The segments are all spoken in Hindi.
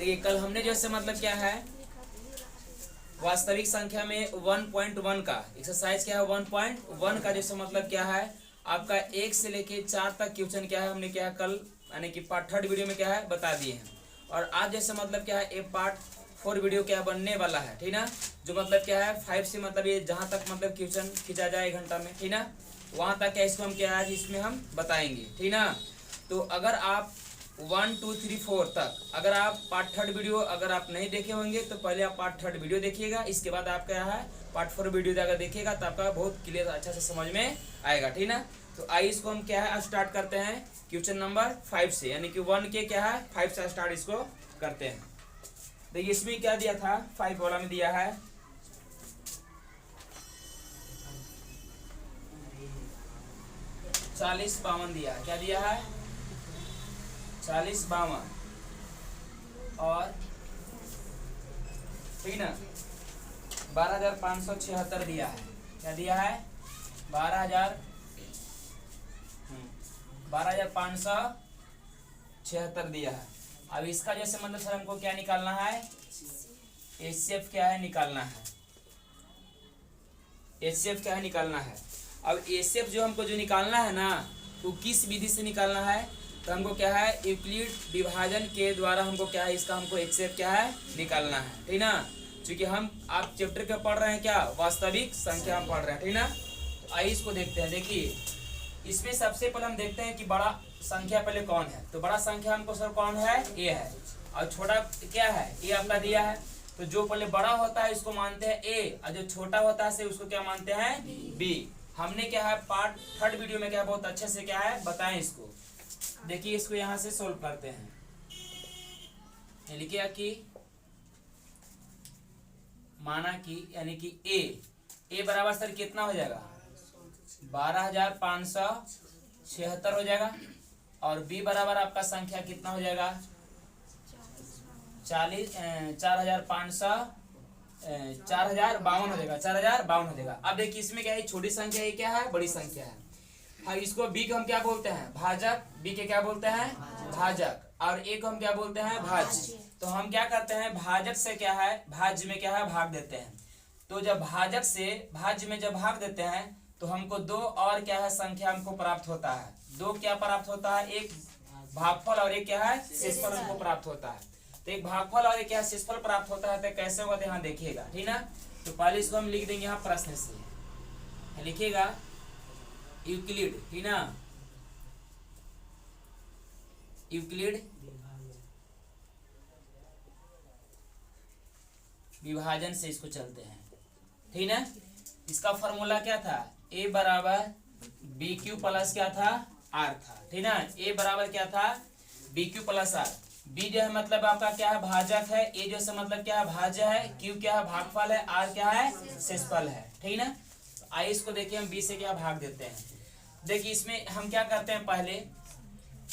देखिए कल हमने जैसे मतलब क्या है वास्तविक संख्या में 1.1 का एक्सरसाइज क्या है 1.1 का जैसे मतलब क्या है आपका 1 से लेके 4 तक क्वेश्चन क्या है हमने क्या है कल यानी कि पार्ट 3 वीडियो में क्या है बता दिए हैं। और आज जैसे मतलब क्या है ये पार्ट 4 वीडियो क्या बनने वाला है, ठीक ना। जो मतलब क्या है 5 से मतलब ये जहाँ तक मतलब क्वेश्चन खींचा जाए 1 घंटा में, ठीक ना, वहाँ तक क्या इसको हम क्या है इसमें हम बताएंगे, ठीक ना। तो अगर आप 1 2 3 4 तक अगर आप पार्ट 3 वीडियो अगर आप नहीं देखे होंगे तो पहले आप पार्ट 3 वीडियो देखिएगा, इसके बाद आप क्या है पार्ट 4 वीडियो अगर देखिएगा तो आपका बहुत क्लियर अच्छा से समझ में आएगा, ठीक ना। तो आइए इसको हम क्या है स्टार्ट करते हैं क्वेश्चन नंबर 5 से, यानी कि 1 के क्या है 5 से स्टार्ट इसको करते हैं। देखिए इसमें क्या दिया था 5 वाला में दिया है 40-52 दिया है, क्या दिया है 40-52 और ठीक ना 12,576 दिया है, क्या दिया है 12,576 दिया है। अब इसका जैसे मतलब सर हमको क्या निकालना है एचसीएफ क्या है निकालना है, एचसीएफ क्या है निकालना है। अब एचसीएफ जो हमको जो निकालना है ना वो किस विधि से निकालना है तो हमको क्या है यूक्लिड विभाजन के द्वारा हमको क्या है इसका हमको एचसीएफ क्या है निकालना है, ठीक ना। क्योंकि हम आप चैप्टर क्या पढ़ रहे हैं क्या वास्तविक संख्या हम पढ़ रहे हैं, ठीक ना। तो आइए इसको देखते हैं। देखिए इसमें सबसे पहले हम देखते हैं कि बड़ा संख्या पहले कौन है। तो बड़ा संख्या हमको सर कौन है ए है और छोटा क्या है ए आपका दिया है। तो जो पहले बड़ा होता है इसको मानते हैं ए और जो छोटा होता है उसको क्या मानते हैं बी। हमने क्या है पार्ट 3 वीडियो में क्या बहुत अच्छे से क्या है बताएं इसको। देखिए इसको यहां से सोल्व करते हैं। लिखिए कि माना कि यानी कि ए बराबर सर कितना हो जाएगा 12,576 हो जाएगा और बी बराबर आपका संख्या कितना हो जाएगा 4,552 हो जाएगा 4,052 हो जाएगा। अब देखिए इसमें क्या है छोटी संख्या है क्या है बड़ी संख्या है। हाँ इसको बी को हम क्या बोलते हैं भाजक, बी के क्या बोलते हैं भाजक और ए को हम क्या बोलते हैं भाज्य। तो हम क्या करते हैं भाजक से क्या है भाज्य में क्या है भाग देते हैं। तो जब भाजक से भाज्य में जब भाग देते हैं तो हमको 2 और क्या है संख्या हमको प्राप्त होता है। 2 क्या प्राप्त होता है एक भागफल और एक क्या है शेषफल हमको प्राप्त होता है। तो एक भागफल और एक क्या शेषफल प्राप्त होता है तो कैसे होगा तो यहाँ देखिएगा, ठीक ना। तो पहले इसको हम लिख देंगे यहाँ प्रश्न से लिखिएगा यूक्लिड, ठीक ना, यूक्लिड विभाजन से इसको चलते हैं, ठीक ना। इसका फॉर्मूला क्या था ए बराबर बी क्यू प्लस क्या था आर था, ठीक ना। ए बराबर क्या था B Q plus R. B जो है मतलब आपका क्या है भाजक है, ए जो से मतलब क्या है भाज्य है, क्यू क्या है भागफल है, आर क्या है शेषफल है, ठीक ना। आइए इसको देखिए हम बी से क्या भाग देते हैं। देखिए इसमें हम क्या करते हैं पहले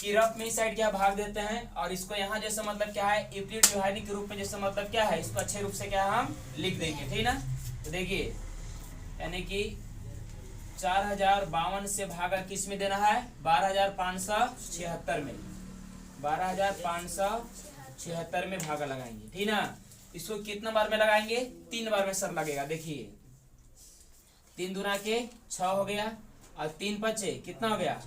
कि रफ में साइड क्या भाग देते हैं और इसको यहाँ जैसे मतलब क्या है यूक्लिड विभाजन के रूप में जैसे मतलब क्या है इसको अच्छे रूप से क्या हम लिख देंगे, ठीक ना। तो देखिए यानी कि 4,052 से भागा किस में देना है 12,576 में, 12,576 में भागा लगाएंगे, ठीक ना। इसको कितना बार में लगाएंगे 3 बार में सर लगेगा। देखिए 3 दूना के 6 हो गया और 3 बचे कितना हो गया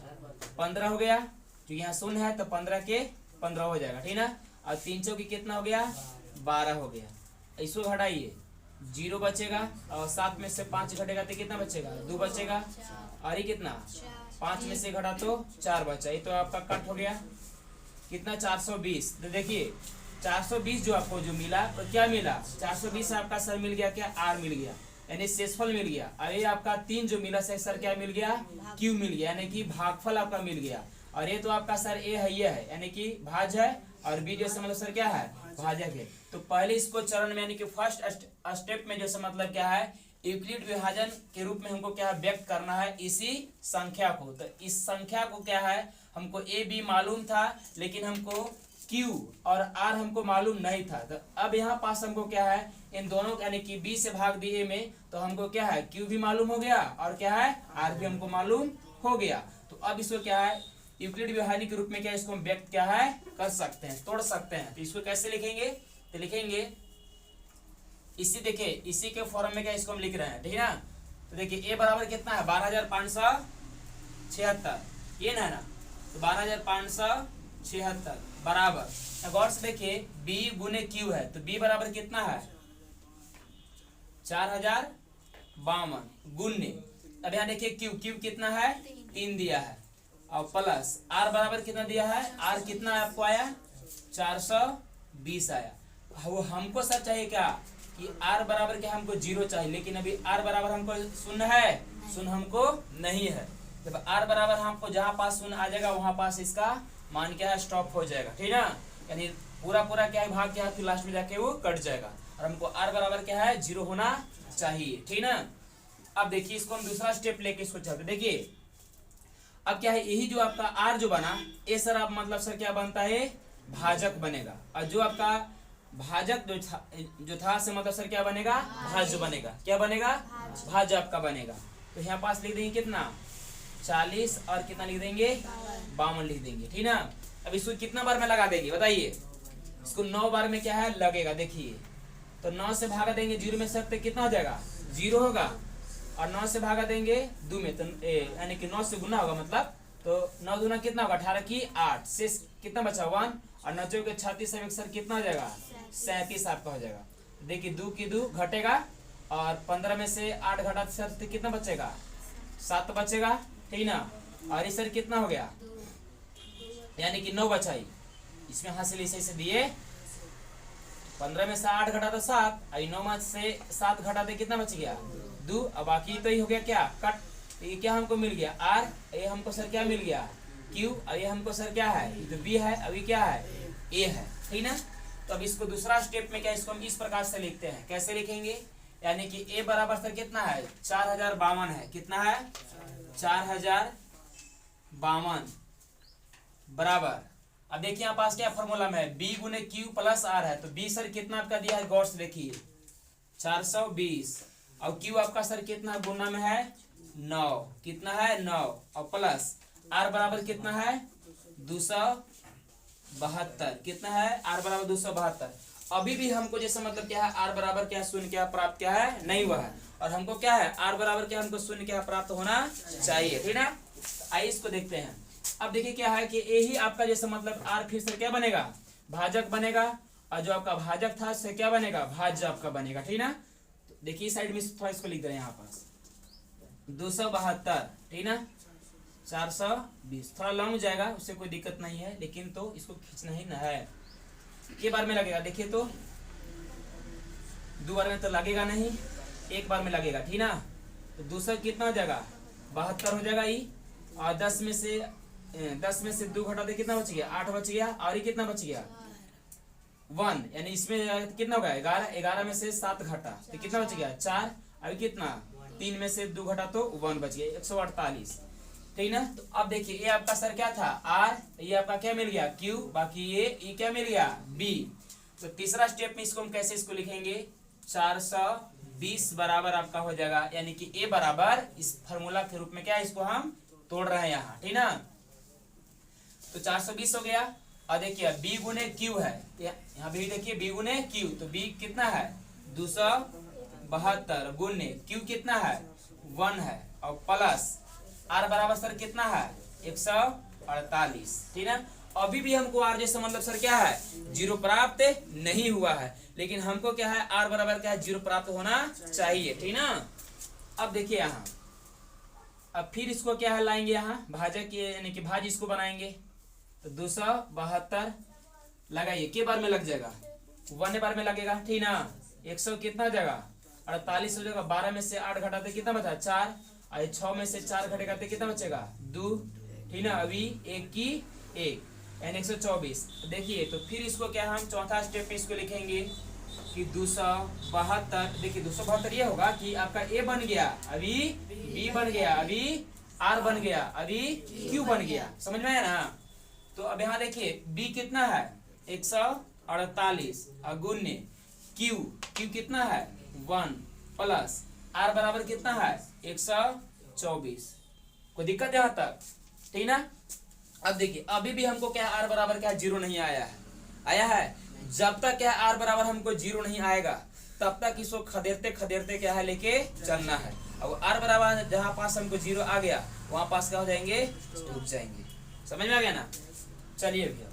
15 हो गया। जो यहाँ शून्य है तो 15 के 15 हो जाएगा, ठीक ना। और 3 चौकी कितना हो गया 12 हो गया। इसको घटाइए 0 बचेगा और 7 में से 5 घटेगा तो कितना बचेगा 2 बचेगा और ये कितना 5 में से घटा तो 4 बचा। ये तो आपका कट हो गया कितना 420। तो देखिए 420 जो आपको जो मिला तो क्या मिला 420 आपका सर मिल गया क्या आर मिल गया यानी शेषफल मिल गया। और ये आपका 3 जो मिला सर क्या मिल गया क्यू मिल गया यानी कि भागफल आपका मिल गया। और ये तो आपका सर ए है ये है यानी कि भाज्य है और बी जैसे मतलब सर क्या है भाजक है। तो पहले इसको चरण में यानी कि फर्स्ट स्टेप में जैसे मतलब क्या है यूक्लिड विभाजन के रूप में हमको क्या है व्यक्त करना है इसी संख्या को। तो इस संख्या को क्या है हमको ए बी मालूम था लेकिन हमको क्यू और आर हमको मालूम नहीं था। तो अब यहाँ पास हमको क्या है इन दोनों यानी कि बी से भाग दिए में तो हमको क्या है क्यू भी मालूम हो गया और क्या है आर भी हमको मालूम हो गया। तो अब इसको क्या है यूक्लिड व्यवहारिक के रूप में क्या इसको हम व्यक्त क्या है कर सकते हैं, तोड़ सकते हैं। तो इसको कैसे लिखेंगे, तो लिखेंगे इसी, देखिए इसी के फॉर्म में क्या इसको हम लिख रहे हैं, ठीक है ना। तो देखिए ए बराबर कितना है 12,576, ये ना, तो 12,576 बराबर, गौर से देखिए बी गुने क्यू है, तो बी बराबर कितना है 4052 गुने, अब यहाँ देखिए क्यू, क्यू कितना है 3 दिया है, और प्लस आर बराबर कितना दिया है, आर कितना आपको आया 420 आया। वो हमको सर चाहिए क्या कि आर बराबर क्या हमको 0 चाहिए, लेकिन अभी आर बराबर हमको शून्य है, शून्य हमको नहीं है। जब आर बराबर हमको जहां पास शून्य आ जाएगा वहां पास इसका मान क्या है स्टॉप हो जाएगा, ठीक है ना, यानी पूरा पूरा क्या है भाग क्या है, फिर लास्ट में जाके वो कट जाएगा, और हमको आर बराबर क्या है 0 होना चाहिए, ठीक ना। अब देखिए इसको हम दूसरा स्टेप लेके इसको चलते, देखिए अब क्या है, यही जो आपका आर जो बना ये सर आप मतलब सर क्या बनता है भाजक बनेगा, और जो आपका भाजक जो था से मतलब सर क्या बनेगा भाज्य बनेगा, क्या बनेगा भाज्य आपका बनेगा। तो यहाँ पास लिख देंगे कितना 40 और कितना लिख देंगे 52 लिख देंगे, ठीक ना। अब इसको कितना बार में लगा देंगे बताइए, इसको 9 बार में क्या है लगेगा, देखिए तो 9 से भागा देंगे 0 में सकते कितना हो जाएगा 0 होगा, और 9 से भागा देंगे 2 में तो यानी कि 9 से गुना होगा, मतलब तो 9 दूना कितना होगा 18 की 8 से कितना बचा 1, और 9 के 36 सर कितना हो जाएगा 37 आपका हो जाएगा। देखिए 2 की 2 घटेगा, और 15 में से 8 घटा सर कितना बचेगा 7 बचेगा, ठीक ना। और इस सर कितना हो गया यानी कि 9 बचा ही, इसमें हासिल इसे दिए 15 में से 8 घटा तो 7, और 9 में से 7 घटा दे कितना बच गया 2, अब बाकी तो ये हो गया क्या कट, तो ये क्या हमको मिल गया आर, ये हमको सर क्या मिल गया क्यू, और ये हमको सर क्या है तो बी है, अभी क्या है ए है, ठीक ना। तो अब इसको दूसरा स्टेप में क्या इसको हम इस प्रकार से लिखते हैं, कैसे लिखेंगे, यानी कि ए बराबर सर कितना है 4052 है, कितना है 4052 बराबर, अब देखिए यहाँ पास क्या फॉर्मूला में है बी गुने क्यू प्लस आर है, तो बी सर कितना आपका दिया है गौर से देखिए 420, और क्यू आपका सर कितना गुना में है 9, कितना है 9, और प्लस आर बराबर कितना है 272, कितना है आर बराबर 272। अभी भी हमको जैसे मतलब क्या है आर बराबर क्या शून्य क्या प्राप्त क्या है नहीं हुआ है, और हमको क्या है आर बराबर क्या हमको शून्य क्या प्राप्त होना चाहिए, ठीक ना। आइए इसको देखते हैं। अब देखिए क्या है कि यही आपका जैसे मतलब आर फिर से क्या बनेगा भाजक बनेगा, और जो आपका भाजक था से क्या बनेगा भाज्य आपका बनेगा, ठीक ना। तो देखिए साइड में थोड़ा इसको लिख दे रहे हैं यहाँ पास 272, ठीक ना 420, थोड़ा लॉन्ग जाएगा उससे कोई दिक्कत नहीं है, लेकिन तो इसको खींचना ही ना है, के बार में लगेगा देखिए, तो 2 बार में तो लगेगा नहीं, 1 बार में लगेगा, ठीक ना। तो दूसरा कितना हो जाएगा 72 हो जाएगा ई, और 10 में से 2 घटा दे कितना बच गया 8 बच गया, और ये कितना बच गया 1, यानी इसमें कितना होगा 11, 11 में से 7 घटा तो कितना बच गया 4, अभी कितना 3 में से 2 घटा तो 1 बच गया 148, ठीक ना। तो अब देखिए ये आपका सर क्या था आर, ये आपका क्या मिल गया क्यू, बाकी ये क्या मिल गया बी। तो तीसरा स्टेप में इसको हम कैसे इसको लिखेंगे 420 बराबर आपका हो जाएगा, यानी कि ए बराबर इस फार्मूला के रूप में क्या इसको हम तोड़ रहे हैं यहाँ, ठीक ना। तो 420 हो गया, और देखिए बी गुने क्यू है, यहाँ भी देखिए बी गुने क्यू, तो बी कितना है 272 गुने क्यू कितना है 1 है, और प्लस आर बराबर सर कितना है 148, ठीक है। अभी भी हमको आर जैसे मतलब सर क्या है 0 प्राप्त नहीं हुआ है, लेकिन हमको क्या है आर बराबर क्या है 0 प्राप्त होना चाहिए, ठीक ना। अब देखिए यहाँ अब फिर इसको क्या है लाएंगे यहाँ भाजक यानी कि भाज इसको बनाएंगे, तो 272 लगाइए के बार में लग जाएगा 1 बार में लगेगा, ठीक ना। 100 कितना जाएगा 48 हो जाएगा, 12 में से 8 घटाते कितना बचा 4, और 6 में से 4 घटेगा तो कितना बचेगा 2, ठीक ना। अभी 1 की 1 यानी 124। देखिए तो फिर इसको क्या हम चौथा स्टेप में इसको लिखेंगे कि 272, देखिए 272 ये होगा कि आपका ए बन गया, अभी बी बन गया, अभी आर बन गया, अभी क्यू बन गया, समझ में आया ना। तो अब यहाँ देखिए बी कितना है 148 और गुने क्यू, क्यू कितना है 1 प्लस आर बराबर कितना है 124, कोई दिक्कत यहाँ तक, ठीक ना। अब देखिए अभी भी हमको क्या आर बराबर क्या जीरो नहीं आया है, आया है। जब तक क्या आर बराबर हमको जीरो नहीं आएगा तब तक इसको खदेड़ते खदेड़ते क्या है लेके चलना है। अब आर बराबर जहां पास हमको जीरो आ गया वहां पास क्या हो जाएंगे, रुक जाएंगे। समझ में आ गया ना। चलिए भैया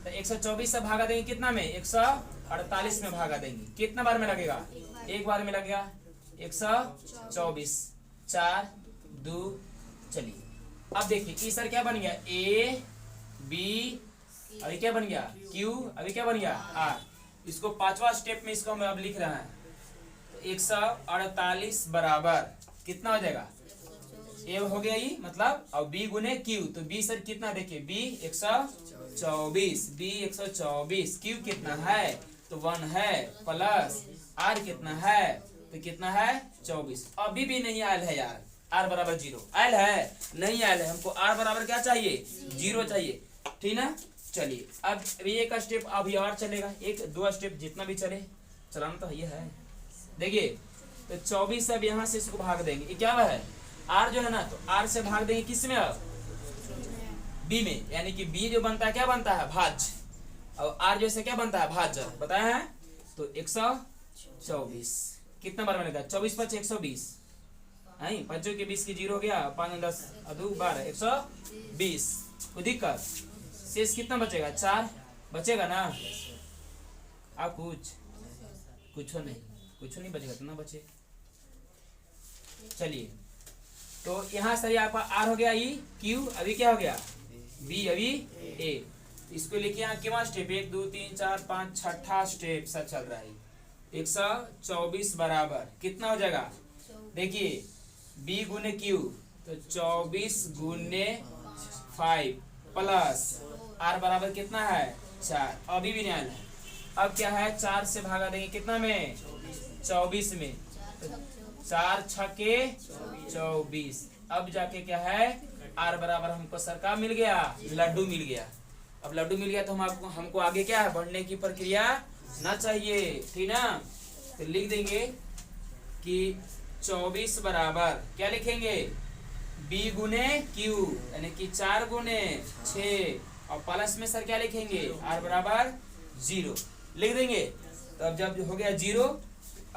तो 124 से भागा देंगे कितना में, 148 में भागा देंगे। कितना बार में लगेगा, एक बार में लगेगा 124, 4 2। चलिए अब देखिए ई सर क्या बन गया, ए बी, अभी क्या बन गया क्यू, अभी क्या बन गया आर। इसको पांचवा स्टेप में इसको हम अब लिख रहे हैं। तो 148 बराबर कितना हो जाएगा, ए हो गया ये मतलब, और बी गुने क्यू। तो बी सर कितना देखिए, बी 124, बी 124, क्यू कितना है तो 1 है, प्लस आर कितना है तो कितना है 24। अभी भी नहीं आयल है यार, आर बराबर जीरो आयल है, नहीं आयल है। हमको आर बराबर क्या चाहिए, जीरो चाहिए, ठीक ना। चलिए अब एक स्टेप अभी और चलेगा, एक दो स्टेप जितना भी चले चलाना तो ये है। देखिए तो 24 अब यहाँ से इसको भाग देंगे, ये क्या है आर जो है ना, तो आर से भाग देंगे किस में, अब बी में, यानी कि बी जो बनता है क्या बनता है भाज्य, और आर जैसे क्या बनता है भाज्य, बताया है। तो 124 कितना बार बनेगा, 24 5 120, है 5 के 20 की जीरो हो गया, 5 10 2 12 120। कोई दिक्कत, शेष कितना बचेगा, 4 बचेगा ना। अब कुछ नहीं बचेगा, इतना बचे। चलिए तो यहाँ सर आपका आर हो गया ई, क्यू अभी क्या हो गया बी, अभी ए। इसको लिखिए यहाँ कितना स्टेप, 1 2 3 4 5 छठा स्टेप सर चल रहा है। 124 बराबर कितना हो जाएगा, देखिए बी गुने क्यू तो 24 गुने 5 प्लस आर बराबर कितना है 4, अभी भी नहीं आया है। अब क्या है 4 से भागा देंगे कितना में, 24 में, तो 4 छके 24। अब जाके क्या है आर बराबर हमको सर का मिल गया, लड्डू मिल गया। अब लड्डू मिल गया तो हमको आगे क्या है बढ़ने की प्रक्रिया ना चाहिए, ठीक ना। तो लिख देंगे कि 24 बराबर क्या लिखेंगे, बी गुने क्यू यानी कि 4 गुने 6, और प्लस में सर क्या लिखेंगे आर बराबर 0 लिख देंगे। तो अब जब हो गया 0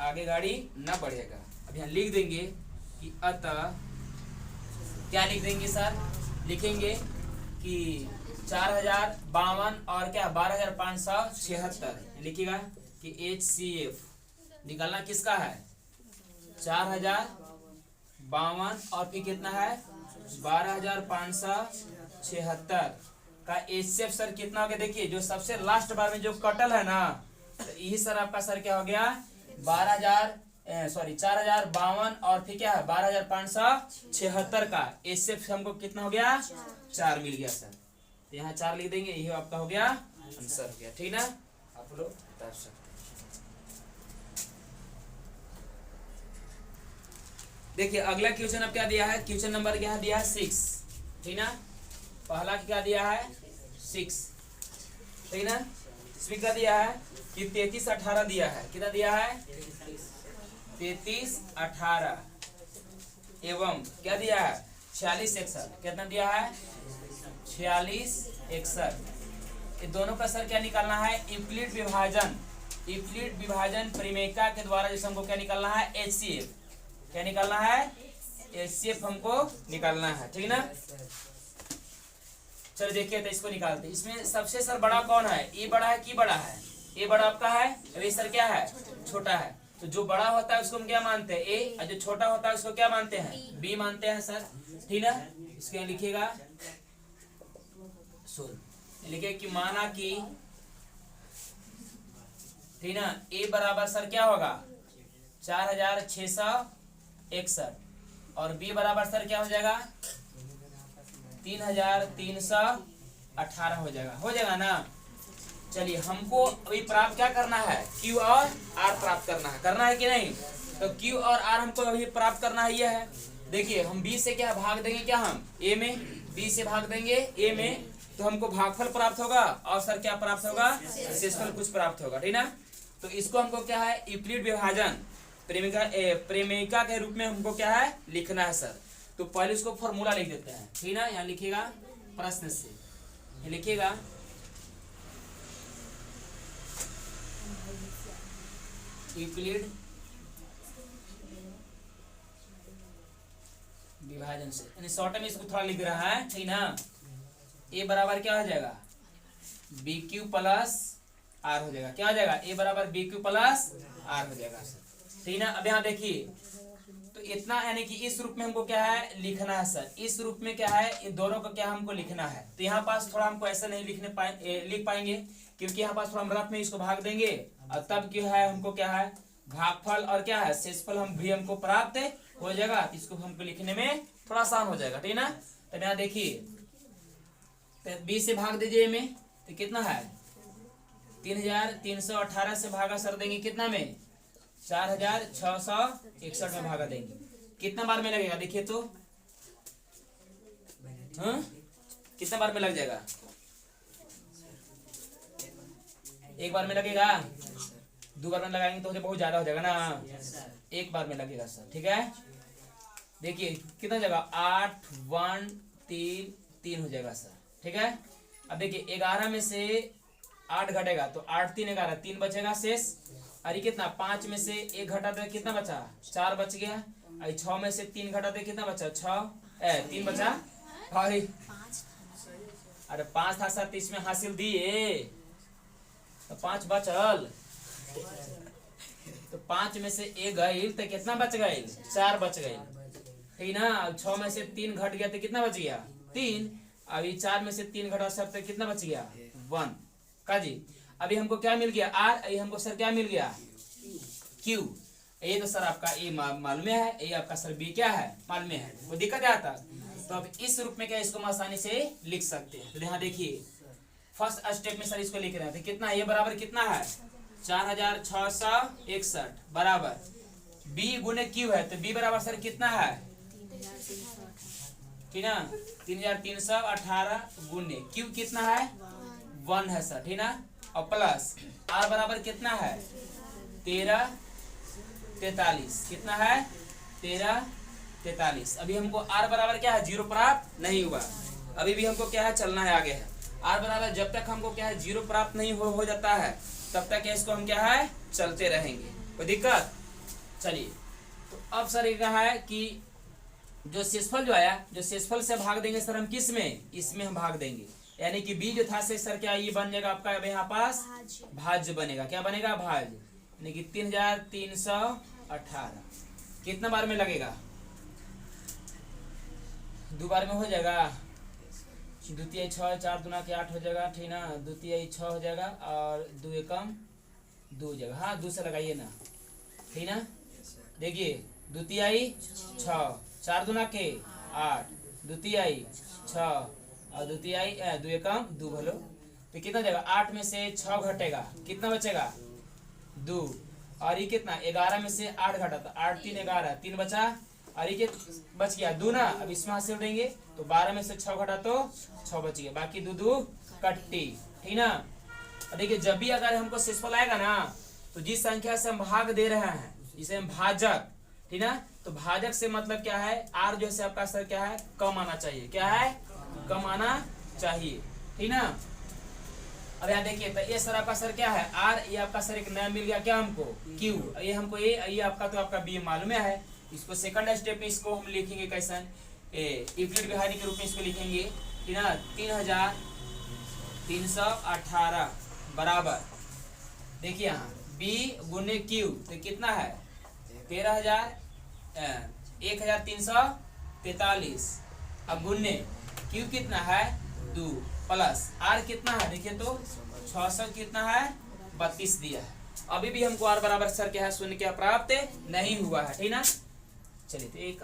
आगे गाड़ी ना बढ़ेगा। अब यहाँ लिख देंगे कि अतः क्या लिख देंगे सर, लिखेंगे कि 4052 और क्या 12576 लिखिएगा कि HCF निकालना किसका है, 4052 और फिर कितना है 12576 का HCF सर कितना हो गया। देखिए जो सबसे लास्ट बार में जो कटल है ना, तो यही सर आपका सर क्या हो गया 4052 और फिर क्या है 12576 का HCF हमको कितना हो गया 4 मिल गया सर। तो यहाँ 4 लिख देंगे, यही आपका हो गया आंसर हो गया, ठीक ना। आप लोग बता सकते। देखिए अगला क्वेश्चन अब क्या दिया है, क्वेश्चन नंबर क्या दिया है 6, ठीक ना। पहला क्या दिया है 6, ठीक ना। इसमें क्या दिया है कि 33 18 दिया है, कितना दिया है 33 18 एवं क्या दिया है 46 61, कितना दिया है 46 61। ये दोनों का सर क्या निकालना है, यूक्लिड विभाजन परिमेयिका के द्वारा जैसे हमको क्या निकालना है HCF, क्या निकालना है HCF हमको निकालना है, ठीक ना। चलो देखिए तो इसको निकालते। इसमें सबसे सर बड़ा कौन है, ए बड़ा है कि बड़ा है, ए बड़ा आपका है, अभी सर क्या है छोटा है। तो जो बड़ा होता है उसको हम क्या मानते हैं ए, और जो छोटा होता है उसको क्या मानते हैं बी मानते हैं सर, ठीक ना। इसके लिखिएगा सुन, लिखिए कि माना कि ठीक ना ए बराबर सर क्या होगा 4661 और बी बराबर सर क्या हो जाएगा 3318 हो जाएगा ना। चलिए हमको अभी प्राप्त क्या करना है, Q और R प्राप्त करना है कि नहीं। तो Q और R हमको अभी प्राप्त करना है, ये है। देखिए हम B से क्या भाग देंगे, क्या हम A में, B से भाग देंगे A में, तो हमको भागफल प्राप्त होगा और सर क्या प्राप्त होगा शेषफल कुछ प्राप्त होगा, ठीक ना। तो इसको हमको क्या है यूक्लिड विभाजन परिमेयिका के रूप में हमको क्या है लिखना है सर। तो पहले इसको फॉर्मूला लिख देते हैं, ठीक ना। यहाँ लिखिएगा प्रश्न से, ये लिखिएगा यूक्लिड विभाजन से, यानी शॉर्ट में इसको थोड़ा लिख रहा है, ठीक ना। ए बराबर क्या हो जाएगा, बी क्यू प्लस आर हो जाएगा। क्या हो जाएगा, ए बराबर बी क्यू प्लस आर हो जाएगा, ठीक ना। अब यहाँ देखिए तो इतना, यानी कि इस रूप में हमको क्या है लिखना है सर, इस रूप में क्या है, इन दोनों का क्या हमको लिखना है। तो यहाँ पास थोड़ा हमको ऐसा नहीं लिख पाएंगे, क्योंकि यहाँ पास थोड़ा हम रफ में इसको भाग देंगे, और तब क्या है हमको क्या है भागफल और क्या है शेषफल हम भी हमको प्राप्त हो जाएगा। इसको हमको लिखने में थोड़ा आसान हो जाएगा, ठीक ना। तो यहाँ देखिए, तो 20 से भाग दीजिए में, तो कितना है 3318 से भागा सर देंगे कितना में, 4661 में भागा देंगे। कितना बार में लगेगा देखिए तो, हाँ कितना बार में लग जाएगा, एक बार में लगेगा, दो बार में लगाएंगे तो बहुत ज्यादा हो जाएगा ना, एक बार में लगेगा सर, ठीक है। देखिए कितना जाएगा 8 1 3 3 हो जाएगा सर, ठीक है। अब देखिए 11 में से 8 घटेगा तो 8 3 11, 3 बचेगा शेष। अरे कितना 5 में से 1 घटा दे कितना बचा, 4 बच गया। अरे 6 में से 3 घटा दे कितना बचा, 3 बचा। अरे 5 था सर, तो इसमें हासिल दिए तो 5 बचल, तो 5 में से 1 गई तो कितना बच गए, 4 बच गए, ठीक ना। 6 में से 3 घट गया तो कितना बच गया, 3। अभी 4 में से 3 घटा सर तो कितना बच गया, 1 का जी। अभी हमको क्या मिल गया आर, अभी हमको सर क्या मिल गया क्यू। ये तो सर आपका ए मालूम है, ये आपका सर बी क्या है मालूम है, वो दिक्कत आता। तो अब इस रूप में क्या इसको हम आसानी से लिख सकते हैं। तो यहाँ देखिए फर्स्ट स्टेप में सर इसको लिख रहे हैं, कितना ये बराबर कितना है 4661 बराबर बी गुने क्यू है, तो बी बराबर सर कितना है, ठीक ना 3318 गुने क्यू कितना है 1 है सर, ठीक ना। और प्लस आर बराबर कितना है 1343, कितना है 1343। अभी हमको आर बराबर क्या है 0 प्राप्त नहीं हुआ, अभी भी हमको क्या है चलना है आगे है। आर बराबर जब तक हमको क्या है 0 प्राप्त नहीं हो जाता है तब तक इसको हम क्या है चलते रहेंगे, कोई दिक्कत। चलिए तो अब सर ये कहा है कि जो शेषफल जो आया, जो शेषफल से भाग देंगे सर हम किस में, इसमें हम भाग देंगे, यानी कि बी जो था से सर क्या ये बन जाएगा आपका यहाँ पास भाज्य बनेगा। क्या बनेगा भाज्य, यानी कि 3318 कितना बार में लगेगा, 2 बार में हो जाएगा। द्वितीय 6 4 दूना के 8 हो जाएगा, ठीक ना। द्वितीय 6 हो जाएगा और 2 एकम 2 हो जाएगा, हाँ 2 से लगाइए ना, ठीक ना। देखिए द्वितीय 6 4 दूना के 8, द्वितीय 6 और द्वितीय 2 एकम 2 भलो, तो कितना जाएगा 8 में से 6 घटेगा कितना बचेगा 2, और ये कितना 11 में से 8 घटा तो 8 3 11, 3 बचा, और ये बच गया 2 ना। अब इसमें हासिल देंगे तो 12 में से 6 घटा तो 6 बच गया, बाकी 2 2 कट्टी, ठीक ना। देखिए जब भी अगर हमको शेषफल आएगा ना तो जिस संख्या से हम भाग दे रहे हैं जिसे हम भाजक, ठीक ना, तो भाजक से मतलब क्या है आर जो है आपका सर क्या है कम आना चाहिए, क्या है कम आना चाहिए, ठीक ना। अब यहाँ देखिए तो ये सर आपका सर क्या है आर, ये आपका सर एक नया मिल गया क्या हमको क्यू, ये हमको ये आपका तो आपका बी मालूम है। इसको सेकंड स्टेप में इसको हम लिखेंगे कैसे, यूक्लिड विभाजन के रूप में इसको लिखेंगे, ठीक ना। 3318 बराबर देखिए यहाँ बी गुने क्यू तो कितना है 1343 अब गुने क्यू कितना है 2 प्लस आर कितना है देखिए तो 600 कितना है 32 दिया है। अभी भी हमको आर बराबर सर क्या है शून्य क्या प्राप्त नहीं हुआ है, ठीक ना। चलिए तो एक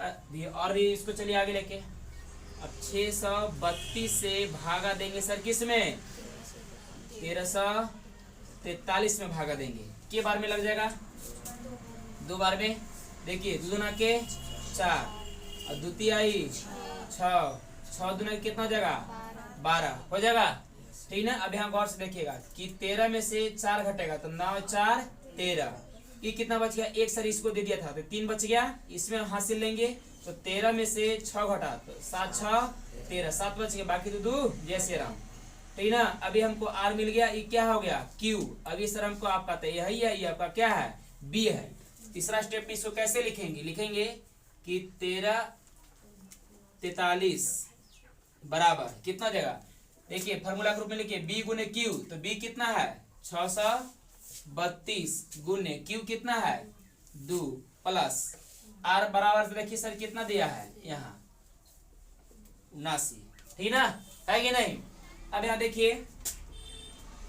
और इसको चलिए आगे लेके, अब 632 से भागा देंगे सर किस में 1343 में भागा देंगे, के बार में लग जाएगा 2 बार में। देखिए 2 दूना के 4 और द्वितीय 6 दूना के कितना हो जाएगा 12 हो जाएगा, ठीक ना। अब यहाँ गौर से देखिएगा कि 13 में से 4 घटेगा तो 9 4 13, ये कितना बच गया, एक सर इसको दे दिया था तो 3 बच गया, इसमें हासिल लेंगे तो 13 में से 6 घटा तो 7 6 13, 7 बच गया, बाकी तो 2 जैसे राम। ठीक ना। अभी हमको आर मिल गया, ये क्या हो गया क्यू। अभी सर हमको आपका तो यही है, ये आपका क्या है बी है। तीसरा स्टेप में इसको कैसे लिखेंगे, लिखेंगे कि 13 43 बराबर कितना जगह, देखिए फॉर्मूला के रूप में लिखिए बी गुने क्यू, तो बी कितना है 632 गुने क्यू कितना है 2 प्लस आर बराबर, देखिए सर कितना दिया है यहाँ 79, ठीक ना, है कि नहीं। अब यहाँ देखिए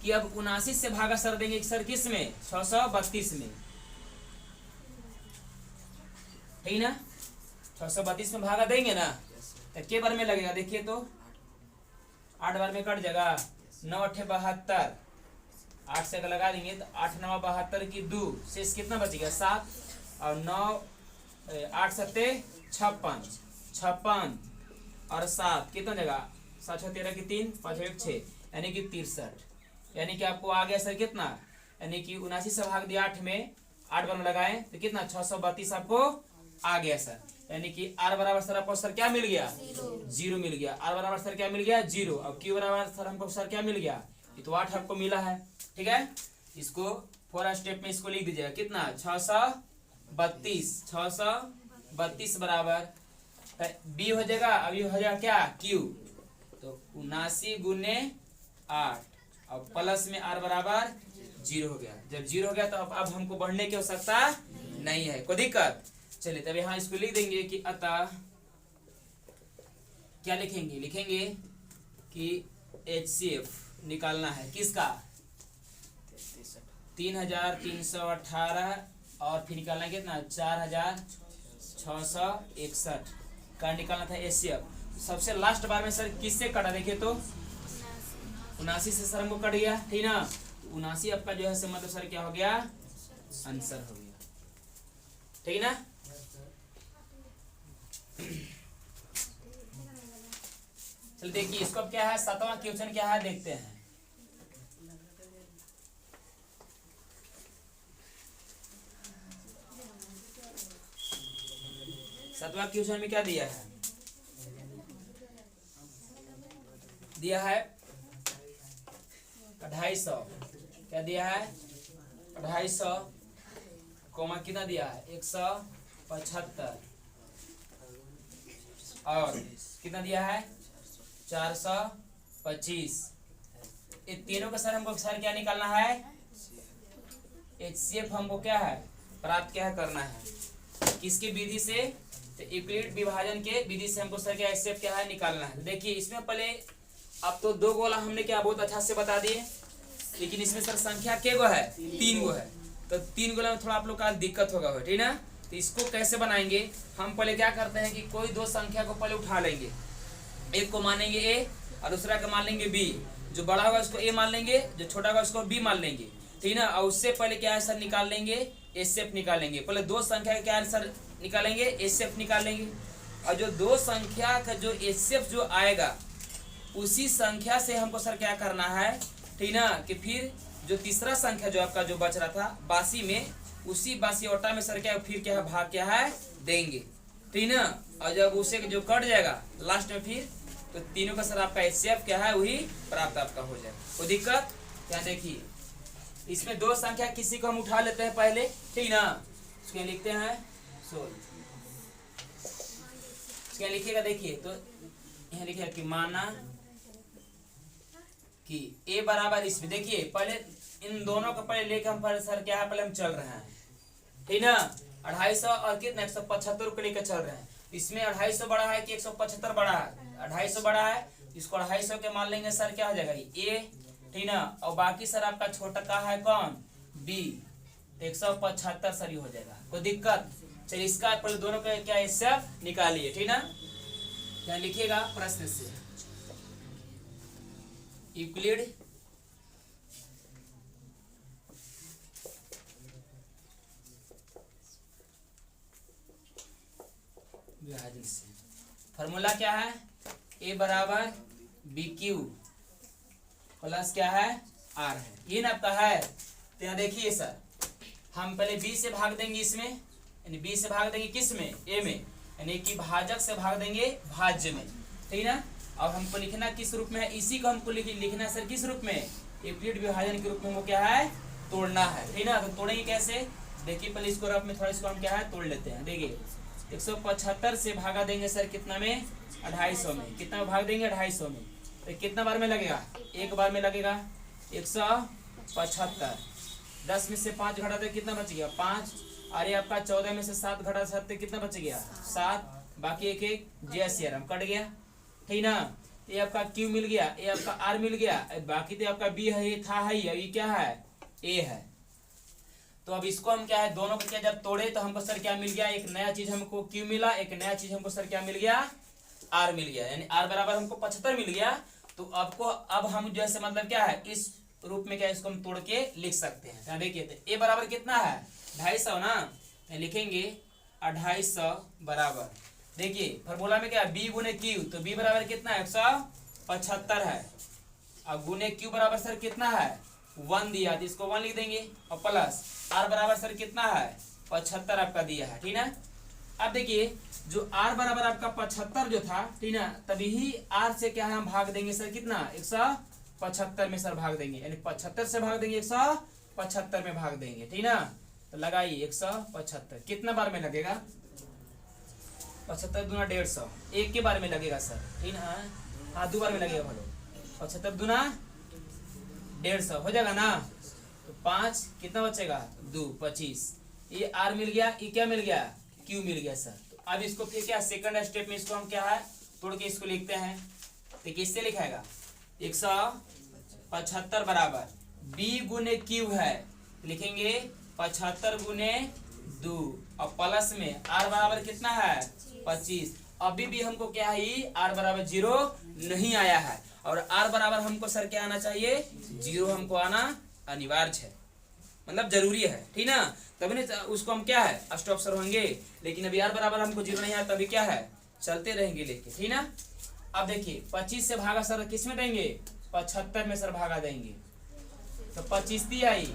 कि अब 79 से भागा सर देंगे सर किस में 632 में, ठीक ना, 632 में भागा देंगे ना तो के बार में लगेगा, देखिए तो 8 बार में कट जाएगा, 9 8 72, 8 से अगर लगा देंगे तो 8 9 72 की 2 शेष कितना बचेगा 7 और 9 8 7 56 56 और 7 कितना जगह 7 6 13 की 3 5 1 6 यानी कि 63, यानी कि आपको आ गया सर कितना, यानी कि 79 से भाग दिया 8 में, 8 बार में लगाए तो कितना 632 आपको आ गया सर। यानी कि आर बराबर सर आपको सर क्या मिल गया 0 मिल गया, आर बराबर सर क्या मिल गया 0, और क्यू बराबर सर हमको सर क्या मिल गया, ये तो 8 आपको मिला है, ठीक है। इसको 4 स्टेप में इसको लिख दीजिएगा कितना 632 बराबर बी हो जाएगा, अभी हो जाएगा क्या क्यू, तो 79 गुने 8 और प्लस में आर बराबर 0 हो गया। जब 0 हो गया तो अब हमको बढ़ने की आवश्यकता नहीं है, कोई दिक्कत। चलिए तब यहाँ इसको लिख देंगे कि अतः क्या लिखेंगे, लिखेंगे कि HCF निकालना है किसका 3318 और फिर निकालना है कितना 4661 का निकालना था HCF। सबसे लास्ट बार में सर किससे कटा, देखिए तो 79 से सर हमको कट गया, ठीक ना, 79 आपका जो है से मतलब सर क्या हो गया आंसर हो गया, ठीक ना। चल देखिए इसको अब क्या है 7वां क्वेश्चन क्या है देखते हैं। 7वां क्वेश्चन में क्या दिया है, दिया है 250, क्या दिया है 250 कोमा कितना दिया है 175 और कितना दिया है 425। ये तीनों का सर हमको सर क्या निकालना है HCF हमको क्या है प्राप्त क्या है करना है, किसकी विधि से, तो यूक्लिड विभाजन के विधि से हमको सर क्या HCF क्या है निकालना है। देखिए इसमें पहले अब तो 2 गोला हमने क्या बहुत अच्छा से बता दिए, लेकिन इसमें सर संख्या के गो है 3 गो है, तो 3 गोला में थोड़ा आप लोग का दिक्कत होगा, ठीक ना। तो इसको कैसे बनाएंगे, हम पहले क्या करते हैं कि कोई 2 संख्या को पहले उठा लेंगे, एक को मानेंगे A और दूसरा को मान लेंगे B, जो बड़ा होगा उसको A मान लेंगे, जो छोटा होगा उसको B मान लेंगे, ठीक ना। और उससे पहले क्या है सर निकाल लेंगे HCF निकालेंगे, पहले 2 संख्या का क्या है सर निकालेंगे HCF निकालेंगे, और जो 2 संख्या का जो HCF जो आएगा उसी संख्या से हमको सर क्या करना है, ठीक ना, कि फिर जो तीसरा संख्या जो आपका जो बच रहा था बासी में, उसी बासी ओटा में सर क्या फिर क्या है भाग क्या है देंगे, ठीक ना। और जब उसे जो कट जाएगा लास्ट में फिर तो तीनों का सर आपका HCF क्या है वही प्राप्त आपका हो जाएगा, कोई दिक्कत। क्या देखिए इसमें 2 संख्या किसी को हम उठा लेते हैं पहले, ठीक ना, उसके लिखते हैं 16, उसके लिखिएगा, देखिए तो यहाँ लिखिएगा कि माना कि A बराबर इसमें, देखिए पहले इन दोनों को पहले लेकर हम पहले सर क्या है पहले हम चल रहे हैं, ठीक ना, 250 और कितना 175 को लेकर चल रहे हैं। इसमें 250 बड़ा है कि 175 बड़ा है, 250 बड़ा है, इसको 250 के मान लेंगे सर क्या हो जाएगा A, ठीक ना, और बाकी सर आपका छोटा का है कौन B, 175 सर हो जाएगा, कोई दिक्कत। चलिए इसका पहले दोनों का क्या HCF निकालिए, ठीक ना। क्या लिखिएगा प्रश्न से यूक्लिड विभाजन से फॉर्मूला क्या है A बराबर BQ प्लस क्या है R है, ये ना आपका है। तो यहाँ देखिए सर हम पहले बी से भाग देंगे इसमें, यानी बी से भाग देंगे किस में, ए में, यानी कि भाजक से भाग देंगे भाज्य में, ठीक ना। और हमको लिखना किस रूप में है, इसी को हमको लिखना सर किस रूप में, यूक्लिड विभाजन के रूप में। वो क्या है, तोड़ना है, ठीक ना। तो तोड़ेंगे कैसे, देखिए पहले इसको रफ में थोड़ा इसको हम क्या है तोड़ लेते हैं। देखिए 175 से भागा देंगे सर कितना में, 250 में। कितना भाग देंगे, 250 में। तो कितना बार में लगेगा, एक बार में लगेगा। 175, 10 में से 5 घटा तो कितना बच गया, 5। अरे आपका 14 में से 7 घटा सकते कितना बच गया, 7। बाकी एक एक JCR कट गया, ठीक ना। ये आपका Q मिल गया, ये आपका R मिल गया, बाकी तो आपका B है, ये था है, ये क्या है, A है। तो अब इसको हम क्या है, दोनों को क्या जब तोड़े तो हमको सर क्या मिल गया, एक नया चीज हमको Q मिला, एक नया चीज हमको सर क्या मिल गया, R मिल गया। यानी R बराबर हमको 75 मिल गया। तो अब हम जैसे मतलब क्या है, इस रूप में क्या इसको हम तोड़ के लिख सकते हैं। तो देखिए तो A बराबर कितना है, 250 ना, तो लिखेंगे 250 बराबर, देखिए फॉर्मूला में क्या है, B गुने Q, तो B बराबर कितना है, 175 है। अब गुने Q बराबर सर कितना है, 1 दिया, तो इसको 1 लिख देंगे, और प्लस R बराबर सर कितना है, 75 आपका दिया है, ठीक ना। अब देखिए जो R बराबर आपका 75 जो था, ठीक ना, तभी R से क्या है हम भाग देंगे सर कितना, 175 में सर भाग देंगे, यानी 75 से भाग देंगे 175 में भाग देंगे, ठीक ना। तो लगाइए 175 कितना बार में लगेगा, 75 दूना 150, एक के बार में लगेगा सर, ठीक ना। हाँ 2 बार में लगेगा, बोलो 75 दूना 150 हो जाएगा ना। तो 5 कितना बचेगा, 2, 25। ये R मिल गया, ये क्या मिल गया, Q मिल गया सर। तो अब इसको फिर क्या सेकंड स्टेप में इसको हम क्या है तोड़ के इसको लिखते हैं। तो किससे लिखाएगा, 175 बराबर B गुने Q है, लिखेंगे 75 गुने 2, और प्लस में R बराबर कितना है, 25। अभी भी हमको क्या है, R बराबर 0 नहीं आया है, और R बराबर हमको सर क्या आना चाहिए, 0 हमको आना अनिवार्य है, मतलब जरूरी है, ठीक ना। तभी नहीं उसको हम क्या है स्टॉप सर होंगे। लेकिन अभी R बराबर हमको 0 नहीं आया, तभी क्या है चलते रहेंगे लेके, ठीक ना। अब देखिए 25 से भागा सर किस में देंगे, 75 में सर भागा देंगे, तो 25 दी आई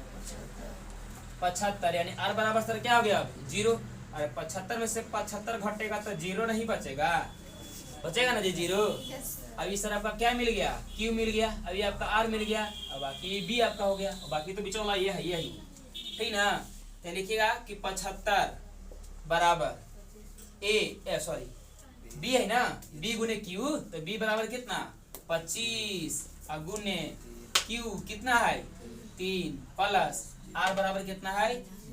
75, यानी R बराबर सर क्या हो गया, 0। अरे 75 में से 75 घटेगा तो 0 नहीं बचेगा, बचेगा ना जी 0। अभी सर आपका क्या मिल गया, Q मिल गया, अभी आपका R मिल गया, और बाकी B आपका हो गया, और बाकी तो बीच वाला ये है, यही, ठीक ना। तो लिखिएगा कि 75 बराबर B है ना, B गुने Q, तो B बराबर कितना 25, और गुने Q कितना है 3, प्लस R बराबर कितना है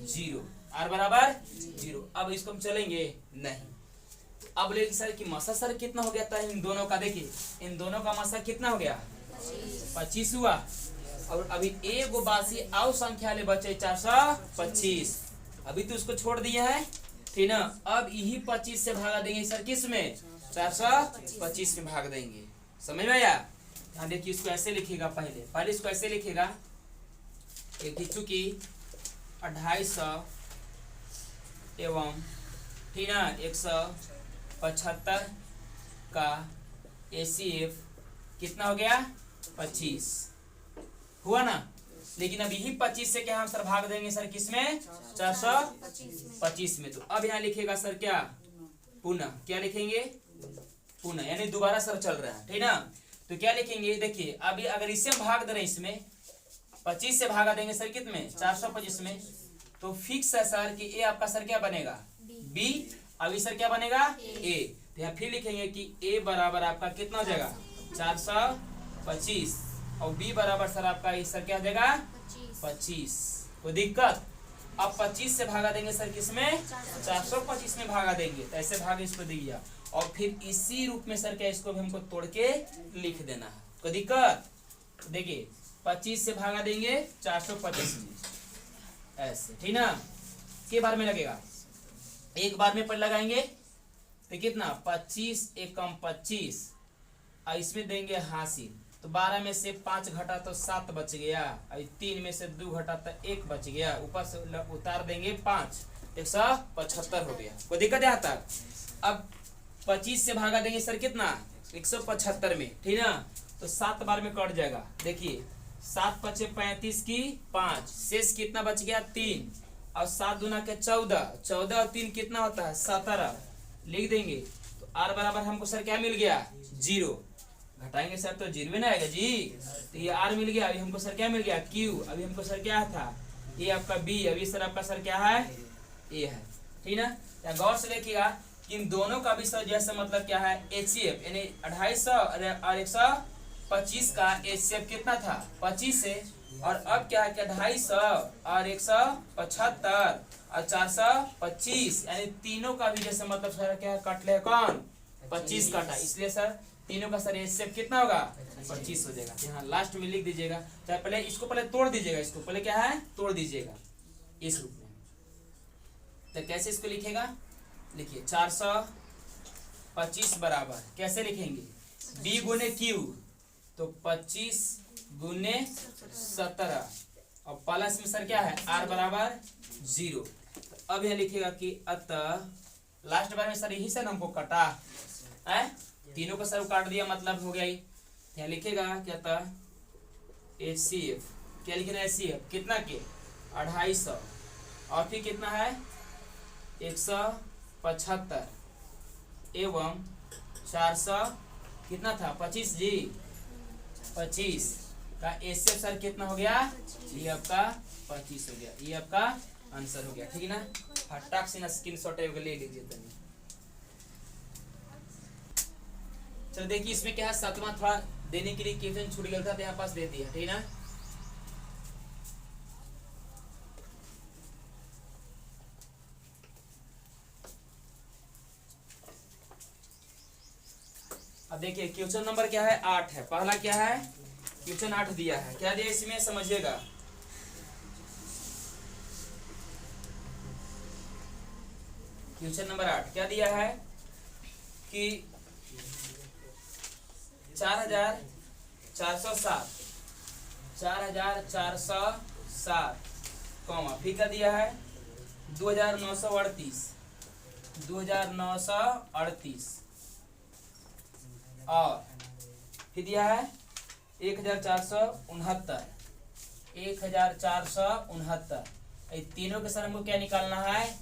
0, R बराबर 0। अब इसको हम चलेंगे नहीं। अब लेकिन सर की मसा सर कितना हो गया था इन दोनों का, देखिए इन दोनों का मसा कितना हो गया, 25 हुआ। और अभी एक बासी और संख्या ले बचे 425, अभी तो उसको छोड़ दिया है, ठीक ना। अब यही 25 से भागा देंगे सर किस में, 425 में भाग देंगे, समझ में आया। हाँ देखिए इसको ऐसे लिखेगा, पहले इसको ऐसे लिखेगा, चूंकि 250 एवं ठीक ना 175 का ACF कितना हो गया, 25 हुआ ना। लेकिन अब यही 25 से क्या हम सर भाग देंगे सर किसमें, 425 में। तो अब यहाँ लिखेगा सर क्या, पुनः, क्या लिखेंगे पुनः, यानी दोबारा सर चल रहा है, ठीक ना। तो क्या लिखेंगे, देखिए अभी अगर इससे हम भाग दे रहे हैं, इसमें 25 से भागा देंगे सर कितने, 425 में, तो फिक्स है सर कि ए आपका सर क्या बनेगा, B, अभी सर क्या बनेगा A। तो यहाँ फिर लिखेंगे कि A बराबर आपका कितना हो जाएगा 425, और B बराबर सर आपका सर क्या हो जाएगा 25। कोई दिक्कत, अब 25 से भागा देंगे सर किसमें, 425 में भागा देंगे, तो ऐसे भाग इसको दिया, और फिर इसी रूप में सर क्या इसको भी हमको तोड़ के लिख देना है। कोई दिक्कत, देखिए 25 से भागा देंगे 425 में, ऐसे, ठीक ना। के बार में लगेगा, एक बार में पर लगाएंगे तो कितना 25 एकम 25, और इसमें देंगे हासिल, तो 12 में से 5 घटा तो 7 बच गया, और 3 में से 2 घटा तो 1 बच गया, ऊपर से उतार देंगे 5, 175 हो गया। कोई दिक्कत है तक। अब 25 से भागा देंगे सर कितना 175 में, ठीक ना, तो 7 बार में कट जाएगा। देखिए 7 × 5 = 35 की 5, शेष कितना बच गया 3, और 7 दूना के 14, 14 और 3 कितना होता है 17, लिख देंगे। तो r बराबर हमको सर क्या मिल गया 0, घटाएंगे सर तो 0 ना आएगा जी। तो ये r मिल गया। अभी हमको सर क्या मिल गया q, अभी हमको सर क्या था ये आपका b, अभी सर आपका सर क्या है a है, ठीक ना। या गौर से देखिएगा कि इन दोनों का भी सर जैसे मतलब क्या है HCF, यानी 250 और 125 का HCF कितना था 25 से, और अब क्या है कि 250 और 175 और 425, यानी तीनों का भी जैसे मतलब सर क्या कट ले कौन 25 कटा, इसलिए सर तीनों का सर HCF कितना होगा 25 हो जाएगा। यहाँ लास्ट में लिख दीजिएगा, चाहे पहले इसको पहले तोड़ दीजिएगा, इसको पहले क्या है तोड़ दीजिएगा इस रूप में। तो कैसे इसको लिखेगा, लिखिए 425 बराबर कैसे लिखेंगे b गुने q, तो 25 गुने 17 और प्लस में सर क्या है r बराबर 0। तो अब यह लिखेगा कि अतः लास्ट बार में सर यही से हमको कटा है, तीनों को सर काट दिया मतलब हो गया ही। यहाँ लिखेगा कि अतः HCF क्या लिखना है HCF कितना के 250 और फिर कितना है 175 एवं 400 कितना था 25 जी, 25 का HCF सर कितना हो गया, ये आपका 25 हो गया, ये आपका आंसर हो गया, ठीक है ना। फटाक से ना स्क्रीनशॉट ले लीजिए तनी। चलो देखिए इसमें क्या है 7वां थोड़ा देने के लिए क्वेश्चन छूट गया था तो यहाँ पास दे दिया, ठीक है ना। अब देखिए क्वेश्चन नंबर क्या है 8 है, पहला क्या है क्वेश्चन 8 दिया है, क्या दिया इसमें समझिएगा। क्वेश्चन नंबर 8 क्या दिया है कि 4407 कॉमा फिर क्या दिया है 2938 और फिर दिया है 1469 ये तीनों के सर हमको क्या निकालना है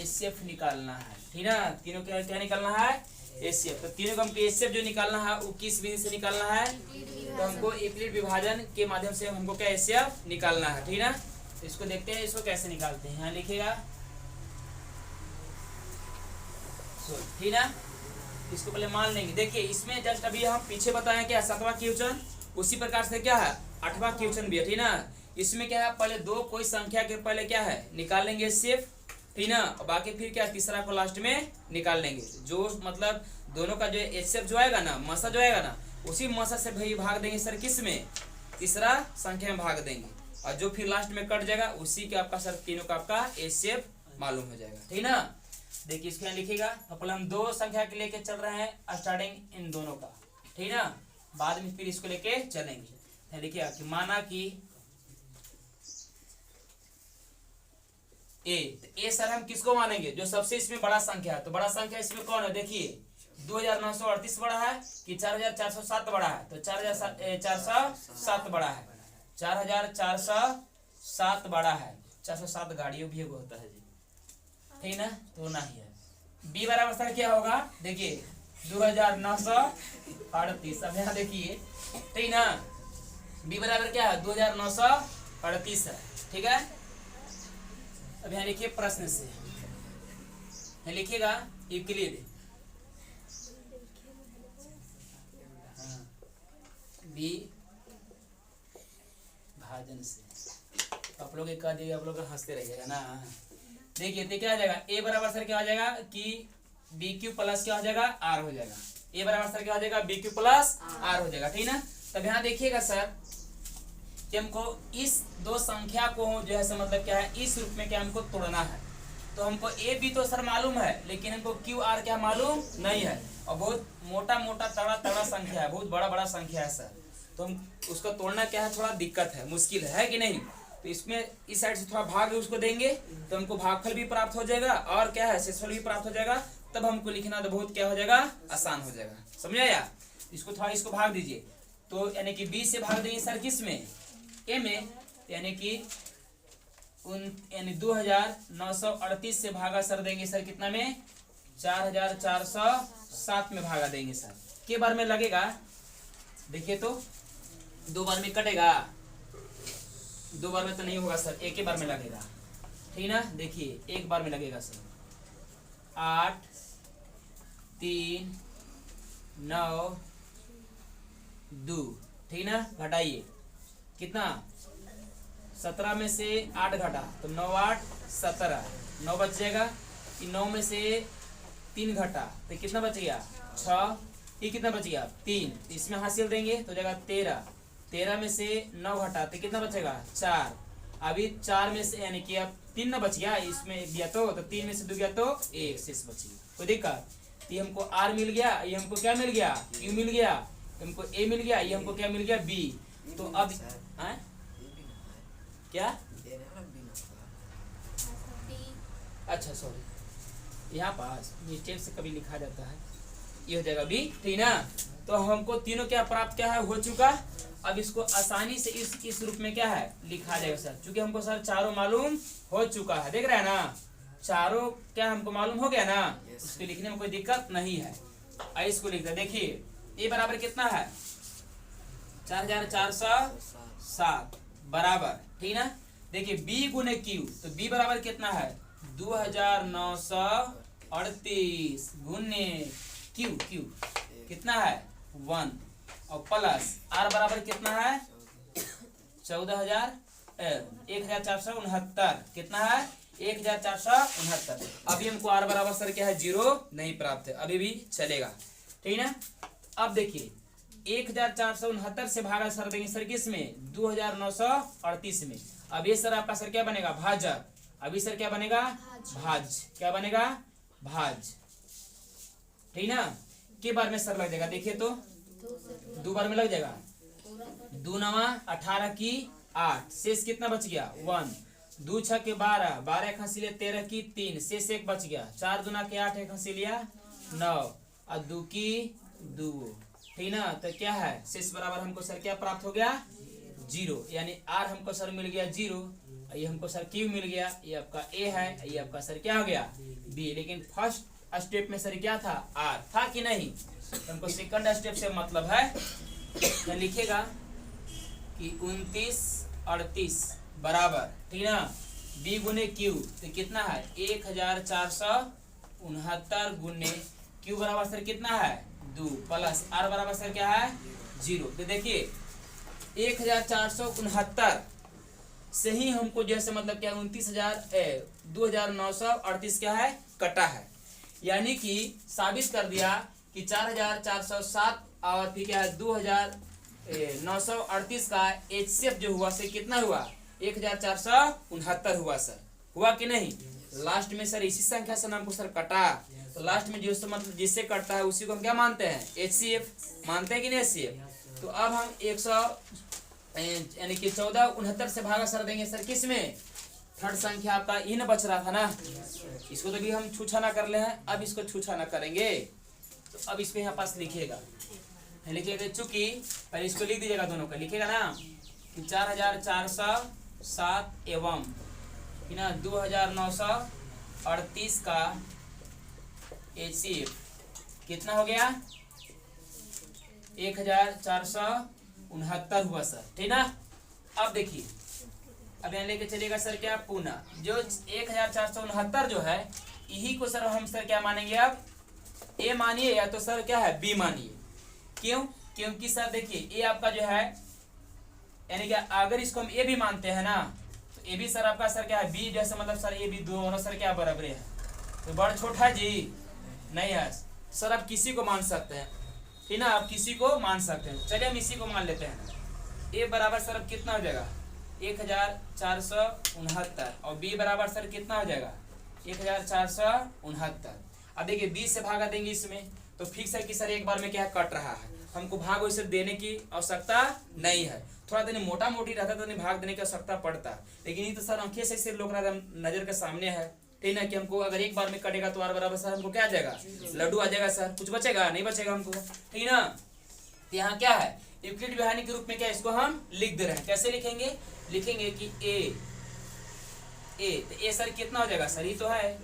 HCF निकालना है, ठीक ना। तीनों के क्या निकालना है HCF, तो तीनों का हमको HCF जो निकालना है वो किस विधि से निकालना है, तो हमको यूक्लिड विभाजन के माध्यम से हमको क्या HCF निकालना है, ठीक ना। तो इसको देखते हैं इसको कैसे निकालते हैं, यहाँ लिखेगा ठीक ना। इसको पहले मान लेंगे, देखिए इसमें जस्ट अभी हम पीछे बताएं क्या 7वां क्वेश्चन, उसी प्रकार से क्या है 8वां क्वेश्चन भी है, ठीक ना। इसमें क्या है पहले दो कोई संख्या के पहले क्या है निकाल लेंगे HCF, ठीक ना, और बाकी फिर क्या तीसरा को लास्ट में निकाल लेंगे। जो मतलब दोनों का जो HCF जो आएगा ना मसा जो आएगा ना उसी मसा से भाई भाग देंगे सर किस में तीसरा संख्या में भाग देंगे, और जो फिर लास्ट में कट जाएगा उसी के आपका सर तीनों का आपका HCF मालूम हो जाएगा, ठीक ना। देखिए इसको यहाँ लिखिएगा, तो पहले हम दो संख्या के लेके चल रहे हैं स्टार्टिंग इन दोनों का, ठीक ना, बाद में फिर इसको लेके चलेंगे। देखिए कि माना कि ए सर हम किसको मानेंगे जो सबसे इसमें बड़ा संख्या है, तो बड़ा संख्या इसमें कौन है देखिए 2938 बड़ा है कि 4407 बड़ा है, तो 4407 बड़ा है, 4407 बड़ा है, 407 गाड़ियों भी होता है जी, ठीक ना, तो नहीं है। बी बराबर सर क्या होगा देखिए 2938, अब यहाँ देखिए ठीक ना, बी बराबर क्या है 2938 है, ठीक है। अब यहाँ लिखिए प्रश्न से लिखिएगा यूक्लिड बी भाजन से, आप लोग कह दिएगा आप लोग हंसते रहिएगा ना। देखिए तो क्या आ जाएगा ए बराबर सर क्या आ जाएगा कि बी क्यू प्लस क्या हो जाएगा आर हो जाएगा, ए बराबर सर क्या हो जाएगा बी क्यू प्लस आर हो जाएगा, ठीक ना। तब यहाँ देखिएगा सर कि हमको इस दो संख्या को जो है मतलब क्या है इस रूप में क्या हमको तोड़ना है, तो हमको ए बी तो सर मालूम है लेकिन हमको क्यू आर क्या मालूम नहीं है, और बहुत मोटा मोटा तड़ा तड़ा संख्या है, बहुत बड़ा बड़ा संख्या है सर, तो हम उसको तोड़ना क्या है थोड़ा दिक्कत है मुश्किल है कि नहीं। तो इसमें इस साइड से थोड़ा भाग उसको देंगे तो हमको भागफल भी प्राप्त हो जाएगा और क्या है शेषफल भी प्राप्त हो जाएगा, तब हमको लिखना तो बहुत क्या हो जाएगा आसान हो जाएगा, समझा या। इसको थोड़ा इसको भाग दीजिए, तो यानी कि बी से भाग देंगे सर किस में ए में, यानी कि यानी 2938 से भागा सर देंगे सर कितना में 4407 में भागा देंगे सर। के बार में लगेगा देखिए तो 2 बार में कटेगा, 2 बार में तो नहीं होगा सर, एक ही बार में लगेगा, ठीक ना। देखिए एक बार में लगेगा सर 8 3 9 2, ठीक ना। घटाइए कितना 17 में से 8 घटा तो 9 8 17, 9 बच जाएगा। 9 में से 3 घटा तो कितना बच गया 6, ये कितना बच गया 3, इसमें हासिल देंगे तो जाएगा 13, 13 में से 9 घटा तो कितना बचेगा 4। अभी 4 में से यानी कि अब 3 ना बच गया, इसमें दिया तो 3 में से 2 गया तो 1 शेष बची, कोई दिक्कत। ये हमको R मिल गया, ये हमको क्या मिल गया Q मिल गया, हमको A मिल गया, ये हमको क्या मिल गया B। तो अब क्या अच्छा सॉरी यहाँ पास मिस्टेक से कभी लिखा जाता है, ये हो जाएगा B, ठीक ना। तो हमको तीनों क्या प्राप्त क्या है हो चुका। अब इसको आसानी से इस रूप में क्या है लिखा जाएगा सर, क्योंकि हमको सर चारों मालूम हो चुका है, देख रहे हैं ना, चारों क्या हमको मालूम हो गया ना, उसको लिखने में कोई दिक्कत नहीं है। इसको लिखते देखिए ए बराबर कितना है 4407 बराबर, ठीक ना। देखिए बी गुने क्यू, तो बी बराबर कितना है 2938 गुने क्यू, क्यू कितना है 1 और प्लस आर बराबर कितना है 1469 कितना है 1469। अभी हमको आर बराबर सर क्या है 0 नहीं प्राप्त है, अभी भी चलेगा, ठीक ना। अब देखिए 1469 से भागा सर देंगे सर किस में 2938 में। अब ये सर आपका सर क्या बनेगा भाजक, अभी सर क्या बनेगा भाज, क्या बनेगा भाज, ठीक ना। के बार में सर लग जाएगा देखिए तो 2 बार में लग जाएगा, 2 9 18 की 8 शेष कितना बच गया 1, 2 6 के 12, 12 एक हंसी लिया 13 की 3 शेष 1 बच गया, 4 दूना के 8 एक हंसी लिया 9 और 2 की 2, ठीक ना। तो क्या है शेष बराबर हमको सर क्या प्राप्त हो गया 0, यानी आर हमको सर मिल गया 0, ये हमको सर क्यू मिल गया, ये आपका ए है, ये आपका सर क्या हो गया बी। लेकिन फर्स्ट स्टेप में सर क्या था आर था कि नहीं, हमको सेकंड स्टेप से मतलब है। तो लिखेगा कि 2938 बराबर, ठीक ना, बी गुने क्यू तो कितना है 1469 गुने क्यू बराबर सर कितना है 2 प्लस आर बराबर सर क्या है 0। तो देखिए 1469 से ही हमको जैसे मतलब क्या 2938 क्या है कटा है, यानी कि साबित कर दिया कि 4407 और फिर क्या है 2938 का एचसीएफ जो हुआ से कितना हुआ 1469 हुआ सर, हुआ कि नहीं। लास्ट में सर इसी संख्या से हमको सर कटा, तो लास्ट में जो मतलब जिससे कटता है उसी को हम क्या मानते हैं एचसीएफ मानते हैं कि नहीं एचसीएफ। तो अब हम 100 यानी कि 1469 से भागा सर देंगे सर किस में थर्ड संख्या आपका इन बच रहा था ना, इसको तो भी हम छूछा ना कर ले हैं, अब इसको छूछा ना करेंगे। तो अब इसको यहाँ पास लिखिएगा, लिखिएगा चूंकि पहले इसको लिख दीजिएगा दोनों का, लिखेगा ना कि 4407 एवं 2938 का एचसीएफ कितना हो गया 1469 हुआ सर, ठीक ना। अब देखिए अब यहाँ लेके चलेगा सर क्या पुनः जो 1469 जो है यही को सर हम सर क्या मानेंगे अब ए मानिए या तो सर क्या है बी मानिए। क्यों, क्योंकि सर देखिए ए आपका जो है यानी कि अगर इसको हम ए भी मानते हैं ना तो ए भी सर आपका सर क्या है बी जैसे मतलब सर ए बी दोनों सर क्या बराबर है, तो बड़ा छोटा है जी नहीं है सर, आप किसी को मान सकते हैं, ठीक ना, आप किसी को मान सकते हैं। चलिए हम इसी को मान लेते हैं, ए बराबर सर अब कितना हो जाएगा 1469 और बी बराबर सर कितना हो जाएगा 1469। अब देखिए 20 से भागा देंगे इसमें तो फिक्स है कि सर एक बार में क्या कट रहा है, हमको भाग वैसे देने की आवश्यकता नहीं है। थोड़ा देने मोटा मोटी रहता तो नहीं भाग देने की आवश्यकता पड़ता, लेकिन ये तो सर आंखें से सिर लोग नजर के सामने है, ठीक ना, कि हमको अगर एक बार में कटेगा तो आर बराबर सर हमको क्या आ जाएगा लड्डू आ जाएगा सर, कुछ बचेगा नहीं बचेगा हमको, ठीक ना। तो यहाँ क्या है यूक्लिड व्यवहारिक के रूप में क्या इसको हम लिख दे रहे हैं, कैसे लिखेंगे, लिखेंगे कि ए ए, तो ए सर कितना हो जाएगा सर, ये तो है।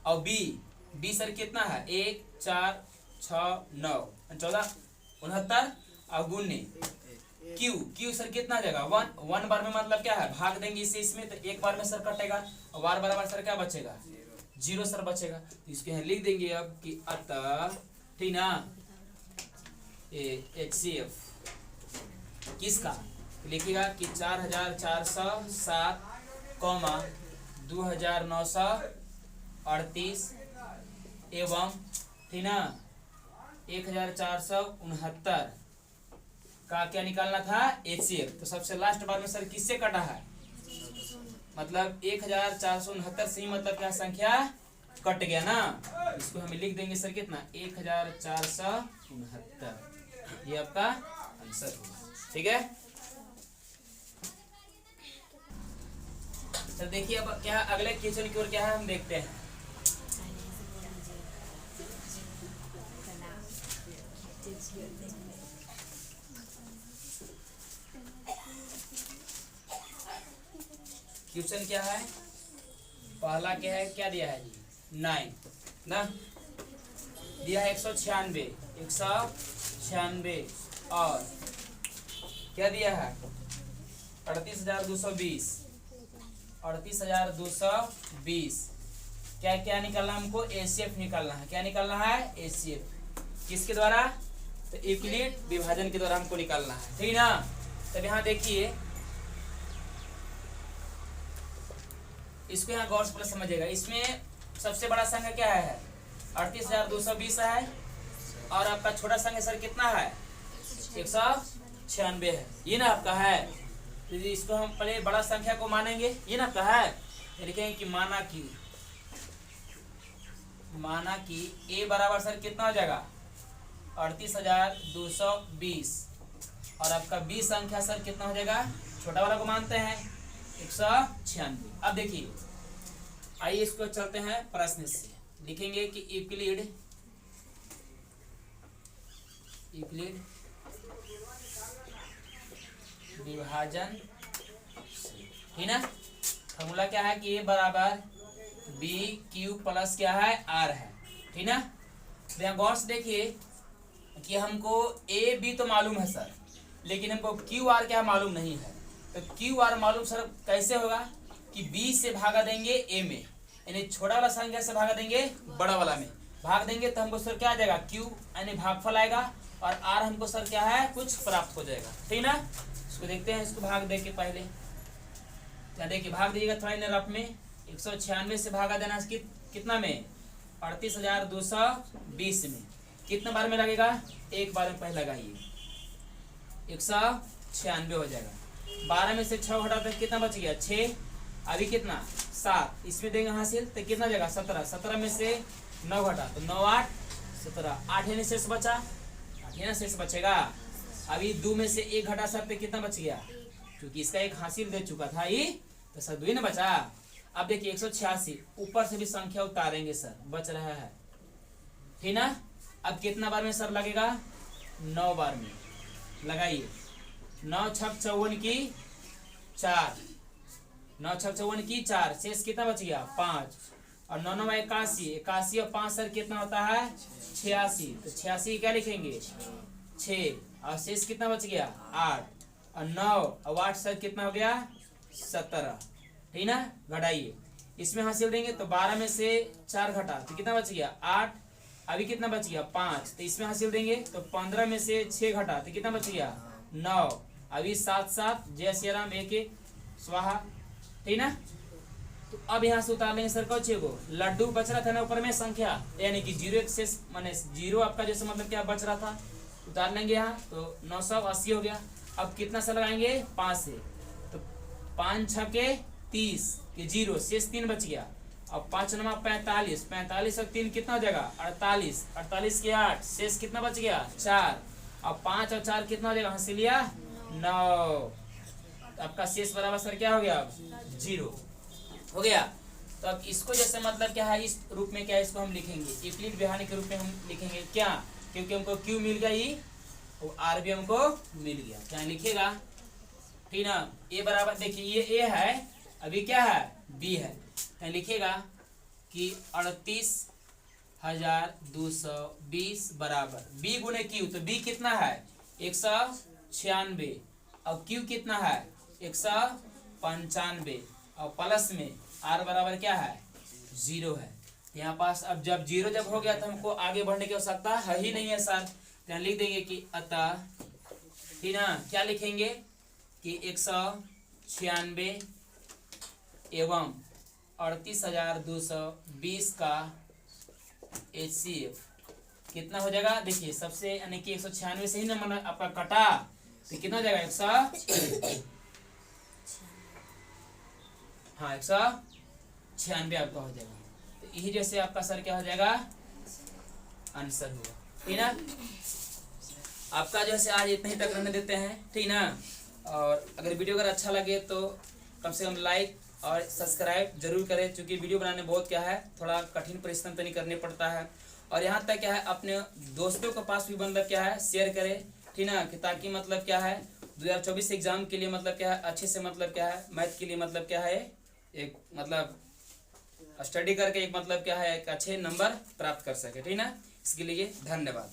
और बी सर कितना है, 1 4 6 9 14 69 और गुने क्यू सर कितना हो जाएगा 1 बार में मतलब क्या है, भाग देंगे इसे इसमें, तो एक बार में सर कटेगा और बार बराबर सर क्या बचेगा, 0 सर बचेगा। तो इसके यहाँ लिख देंगे अब कि अतः, ठीक ना, HCF किसका, लिखिएगा कि 4407 2938 एवं, ठीक ना, 1469 का क्या निकालना था, HCF। तो सबसे लास्ट बार में सर किससे कटा है, मतलब 1469 से ही मतलब क्या संख्या कट गया ना। इसको हम लिख देंगे सर कितना, 1469, ये आपका आंसर होगा, ठीक है। तो देखिए अब क्या अगले क्वेश्चन की ओर क्या है हम देखते हैं। क्वेश्चन क्या है, पहला क्या है, क्या दिया है जी, 9 ना, दिया है 196 और क्या दिया है 38,220 क्या क्या निकालना हमको, HCF निकालना है। क्या निकालना है, HCF किसके द्वारा, तो यूक्लिड विभाजन के द्वारा हमको निकालना है, ठीक ना। तब यहाँ देखिए इसको यहाँ गौर से समझिएगा, इसमें सबसे बड़ा संख्या क्या है 38,220 है और आपका छोटा संख्या सर कितना है 196 है, ये ना आपका है। तो इसको हम पहले बड़ा संख्या को मानेंगे, ये ना आपका है, लिखेंगे कि माना कि a बराबर सर कितना हो जाएगा 38,220 और आपका b संख्या सर कितना हो जाएगा, छोटा वाला को मानते हैं 196। अब देखिए आइए इसको चलते हैं प्रश्न से, लिखेंगे कि यूक्लिड विभाजन, ठीक ना। फॉर्मूला क्या है कि a बराबर BQ प्लस क्या है R है, ठीक ना। तो यहाँ गौर से देखिए कि हमको A B तो मालूम है सर, लेकिन हमको QR क्या मालूम नहीं है। तो QR मालूम सर कैसे होगा कि B से भागा देंगे A में, यानी छोटा वाला संख्या से भागा देंगे बड़ा वाला में, भाग देंगे तो हमको सर क्या आ जाएगा Q यानी भागफल आएगा और R हमको सर क्या है कुछ प्राप्त हो जाएगा, ठीक ना। इसको देखते हैं, इसको भाग दे के पहले क्या देखिए, भाग दीजिएगा थोड़ा इन रफ में, 196 से भागा देना कितना में 38,220 में, कितना बार में लगेगा, एक बार में पहले लगाइए 196 हो जाएगा। 12 में से 6 घटा तो कितना बच गया 6, अभी कितना 7, इसमें देंगे हासिल तो कितना जाएगा 17, 17 में से 9 घटा तो 9 8 17, 8 है शेष बचा, 8 है शेष बचेगा। अभी 2 में से 1 घटा सकते कितना बच गया, क्योंकि इसका एक हासिल दे चुका था ये, तो सर 2 न बचा। अब देखिए 186 ऊपर से भी संख्या उतारेंगे सर, बच रहा है, ठीक ना। अब कितना बार में सर लगेगा 9 बार में लगाइए, 9 छक 54 की 4, 9 छक 54 की 4, शेष कितना बच गया 5 और 9 9 81, 81 और 5 सर कितना होता है 86, तो 86 क्या लिखेंगे 6 और शेष कितना बच गया 8 और 9 और 8 सर कितना हो गया 17, ठीक ना। घटाइए, इसमें हासिल देंगे तो 12 में से 4 घटा तो कितना बच गया 8, अभी कितना बच गया 5, तो इसमें हासिल देंगे तो 15 में से 6 घटा तो कितना बच गया 9, अभी 7 7 जय श्री राम 1 1 स्वाहा, ठीक ना। तो अब यहाँ से उतार लेंगे सर कौचे को, लड्डू बच रहा था ना ऊपर में संख्या, यानी कि 0 एक शेष माने 0 आपका जैसे मतलब क्या बच रहा था, उतार लेंगे यहाँ तो 980 हो गया। अब कितना से लगाएंगे 5 से, तो 5 छके 30 के 0, शेष 3 बच गया। अब 5 9 45, 45 और 3 कितना हो जाएगा 48, 48 के 8, शेष कितना बच गया 4, अब 5 और 4 कितना हो जाएगा हासिल लिया 9, आपका शेष बराबर सर क्या हो गया 0 हो गया। तो अब इसको जैसे मतलब क्या है इस रूप में क्या है, इसको हम लिखेंगे यूक्लिड विभाजन के रूप में हम लिखेंगे क्या, क्योंकि हमको Q मिल गया ये और R भी हमको मिल गया। क्या लिखिएगा ठीक ना। ए बराबर देखिए ये ए है, अभी क्या है बी है, तो लिखिएगा कि 38,220 बराबर बी गुने क्यू, तो बी कितना है 196 और क्यू कितना है 195 और प्लस में आर बराबर क्या है 0 है। यहाँ पास अब जब 0 जब हो गया तो हमको आगे बढ़ने की आवश्यकता है ही नहीं है सर, तो यहाँ लिख देंगे कि अतः, ठीक ना, क्या लिखेंगे कि 196 एवं 38,220 का HCF कितना हो जाएगा। देखिए सबसे यानी कि 196 से ही नंबर आपका कटा तो कितना हो जाएगा 196 आपका हो जाएगा। तो यही जैसे आपका सर क्या हो जाएगा आंसर हुआ, ठीक ना। आपका जो है आज इतना ही तक रहने देते हैं, ठीक ना। और अगर वीडियो अगर अच्छा लगे तो कम से कम लाइक और सब्सक्राइब जरूर करें, क्योंकि वीडियो बनाने बहुत क्या है थोड़ा कठिन परिश्रम तो नहीं करने पड़ता है। और यहाँ तक क्या है अपने दोस्तों के पास भी मतलब क्या है शेयर करें, ठीक ना, कि ताकि मतलब क्या है 2024 एग्जाम के लिए मतलब क्या है अच्छे से मतलब क्या है मैथ के लिए मतलब क्या है एक मतलब स्टडी करके एक मतलब क्या है एक अच्छे नंबर प्राप्त कर सके, ठीक ना। इसके लिए धन्यवाद।